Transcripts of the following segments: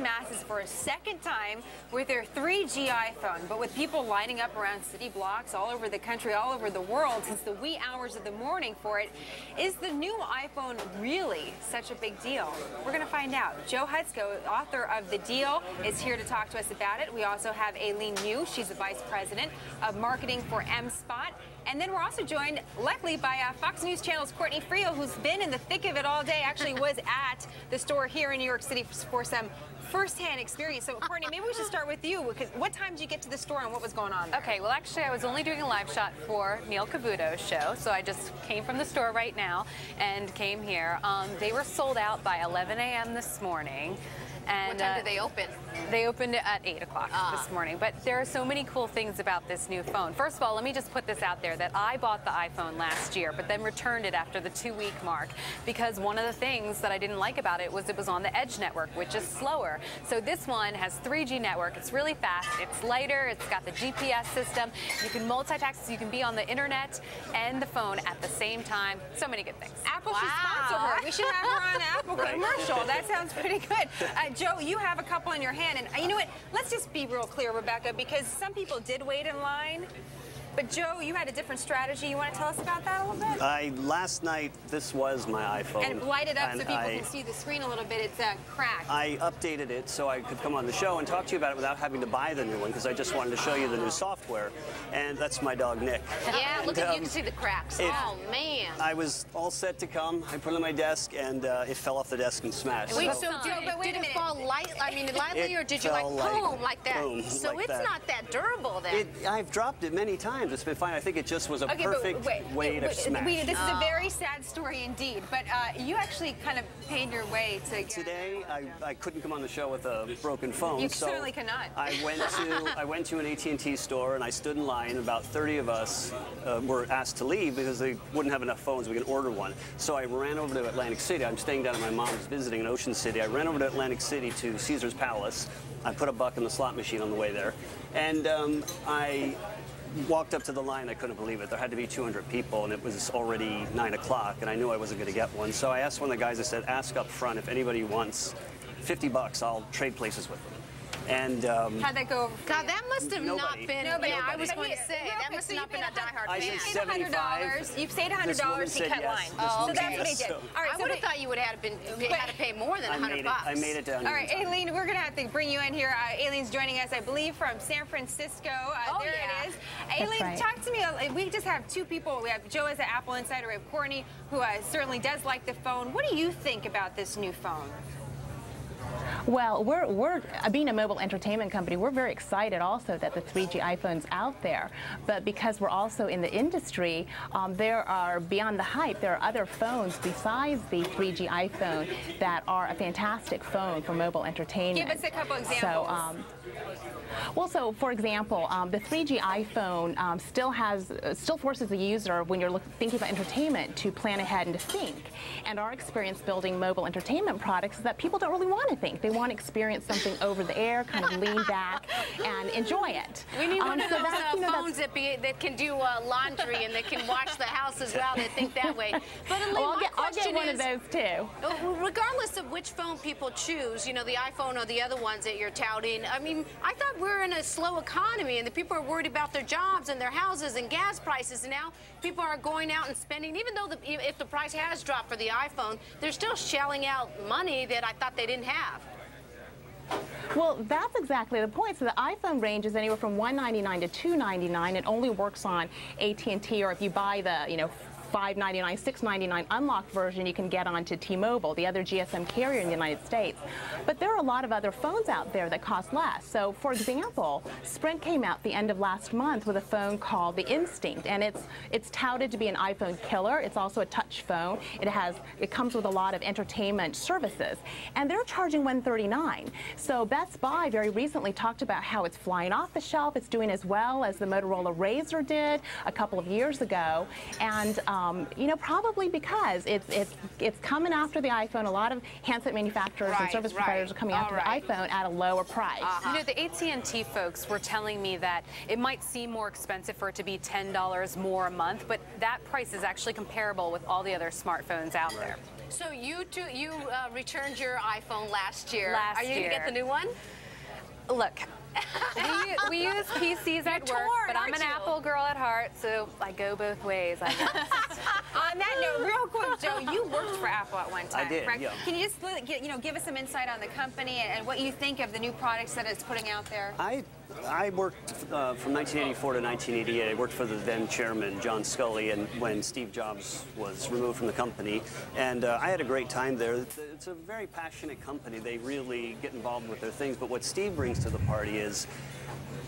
masses for a second time with their 3G iPhone. But with people lining up around city blocks all over the country, all over the world since the wee hours of the morning for it, is the new iPhone really such a big deal? We're going to find out. Joe Hutzko, author of The Deal, is here to talk to us about it. We also have Aileen Yu. She's the Vice President of Marketing for M-Spot. And then we're also joined, luckily, by Fox News Channel's Courtney Friel, who's been in the thick of it all day, actually was at the store here in New York City for some first-hand experience. So, Courtney, maybe we should start with you, because what time did you get to the store and what was going on there? Okay, well, actually, I was only doing a live shot for Neil Cavuto's show, so I just came from the store right now and came here. They were sold out by 11 a.m. this morning. And, what time did they open? They opened at 8 o'clock this morning. But there are so many cool things about this new phone. First of all, let me just put this out there that I bought the iPhone last year, but then returned it after the 2-week mark, because one of the things that I didn't like about it was it was on the Edge network, which is slower. So this one has 3G network. It's really fast. It's lighter. It's got the GPS system. You can multitask. So you can be on the internet and the phone at the same time. So many good things. Apple should sponsor her. We should have her on an Apple commercial. That sounds pretty good. Joe, you have a couple in your hand, and you know what? Let's just be real clear, Rebecca, because some people did wait in line. But Joe, you had a different strategy. You want to tell us about that a little bit? Last night, this was my iPhone. And light it up so people can see the screen a little bit. It's cracked. I updated it so I could come on the show and talk to you about it without having to buy the new one, because I just wanted to show you the new software. And that's my dog, Nick. Yeah, look at you can see the cracks. Oh, man. I was all set to come. I put it on my desk, and it fell off the desk and smashed. Wait, so did it fall lightly, or did you like boom, like that? Boom, so like it's that. not that durable then. I've dropped it many times. It's been fine. I think it just was a perfect way to smash. This is a very sad story indeed, but you actually kind of paid your way to get... Today, I couldn't come on the show with a broken phone. You certainly cannot. I went to an AT&T store, and I stood in line. About 30 of us were asked to leave because they wouldn't have enough phones. We could order one. So I ran over to Atlantic City. I'm staying down at my mom's visiting in Ocean City. I ran over to Atlantic City to Caesar's Palace. I put $1 in the slot machine on the way there, and I walked up to the line. I couldn't believe it. There had to be 200 people, and it was already 9 o'clock, and I knew I wasn't going to get one. So I asked one of the guys, I said, ask up front if anybody wants $50, I'll trade places with them. And how'd that go? God, that must have not been. Nobody. Yeah, I was going to say that must have not been a diehard fan. I said $75. You've paid $100 to cut line. Oh, so that's what he did. So, All right, I would have thought you would have had to pay more than $100. I made it down. All right, Aileen, we're going to have to bring you in here. Aileen's joining us, I believe, from San Francisco. There it is. Aileen, talk to me. We just have two people. We have Joe as an Apple insider. We have Courtney, who certainly does like the phone. What do you think about this new phone? Well, we're being a mobile entertainment company, we're very excited also that the 3G iPhone's out there. But because we're also in the industry, there are, beyond the hype, there are other phones besides the 3G iPhone that are a fantastic phone for mobile entertainment. Give us a couple examples. So for example, the 3G iPhone still forces the user, when you're thinking about entertainment, to plan ahead and to think. And our experience building mobile entertainment products is that people don't really want to think. They want to experience something over the air, kind of lean back and enjoy it. We need one of those phones that can do laundry and that can wash the house as well, that think that way. But Aileen, I'll get one of those too. Regardless of which phone people choose, you know, the iPhone or the other ones that you're touting, I mean, I thought we're in a slow economy and the people are worried about their jobs and their houses and gas prices, and now people are going out and spending, even though if the price has dropped for the iPhone, they're still shelling out money that I thought they didn't have. Well, that's exactly the point. So the iPhone ranges anywhere from $199 to $299. It only works on AT&T, or if you buy the, $599, $699 unlocked version, you can get onto T-Mobile, the other GSM carrier in the United States. But there are a lot of other phones out there that cost less. So, for example, Sprint came out the end of last month with a phone called the Instinct, and it's touted to be an iPhone killer. It's also a touch phone. It comes with a lot of entertainment services, and they're charging $139. So Best Buy very recently talked about how it's flying off the shelf. It's doing as well as the Motorola Razr did a couple of years ago, and You know, probably because it's coming after the iPhone. A lot of handset manufacturers and service providers are coming after the iPhone at a lower price. You know, the AT&T folks were telling me that it might seem more expensive for it to be $10 more a month, but that price is actually comparable with all the other smartphones out there. So you returned your iPhone last year. Last year. Are you going to get the new one? Look, we use PCs at work, but I'm an Apple girl at heart, so I go both ways, I guess. On that note, real quick, Joe, you worked for Apple at one time, I did, correct? yeah. Can you just give us some insight on the company and what you think of the new products that it's putting out there? I worked from 1984 to 1988. I worked for the then chairman, John Scully, and when Steve Jobs was removed from the company. And I had a great time there. It's a very passionate company. They really get involved with their things. But what Steve brings to the party is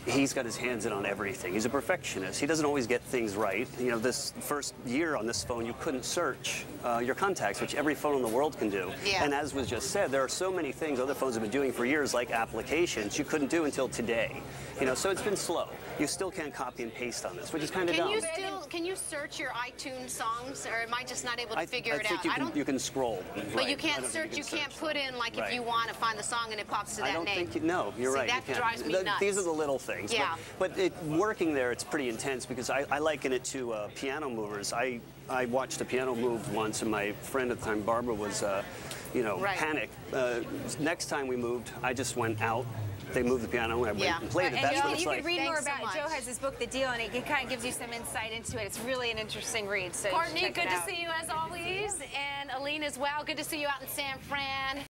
he's got his hands in on everything. He's a perfectionist. He doesn't always get things right. You know, this first year on this phone, you couldn't search your contacts, which every phone in the world can do. Yeah. And as was just said, there are so many things other phones have been doing for years, like applications, you couldn't do until today. You know, so it's been slow. You still can't copy and paste on this, which is kind of dumb. Can you search your iTunes songs, or am I just not able to figure it out? I think you can scroll. But you can't search. You can't put in like if you want to find the song and it pops to that name. I don't think no, you're right. That drives me nuts. These are the little things. Yeah. But working there, it's pretty intense because I liken it to piano movers. I watched a piano move once, and my friend at the time, Barbara, was panicked. Next time we moved, I just went out. They moved the piano and I went and played it. That's what it's you like. can read more about so Joe has his book, The Deal, and it kind of gives you some insight into it. It's really an interesting read. So Courtney, good to see you as always, and Aline as well. Good to see you out in San Fran.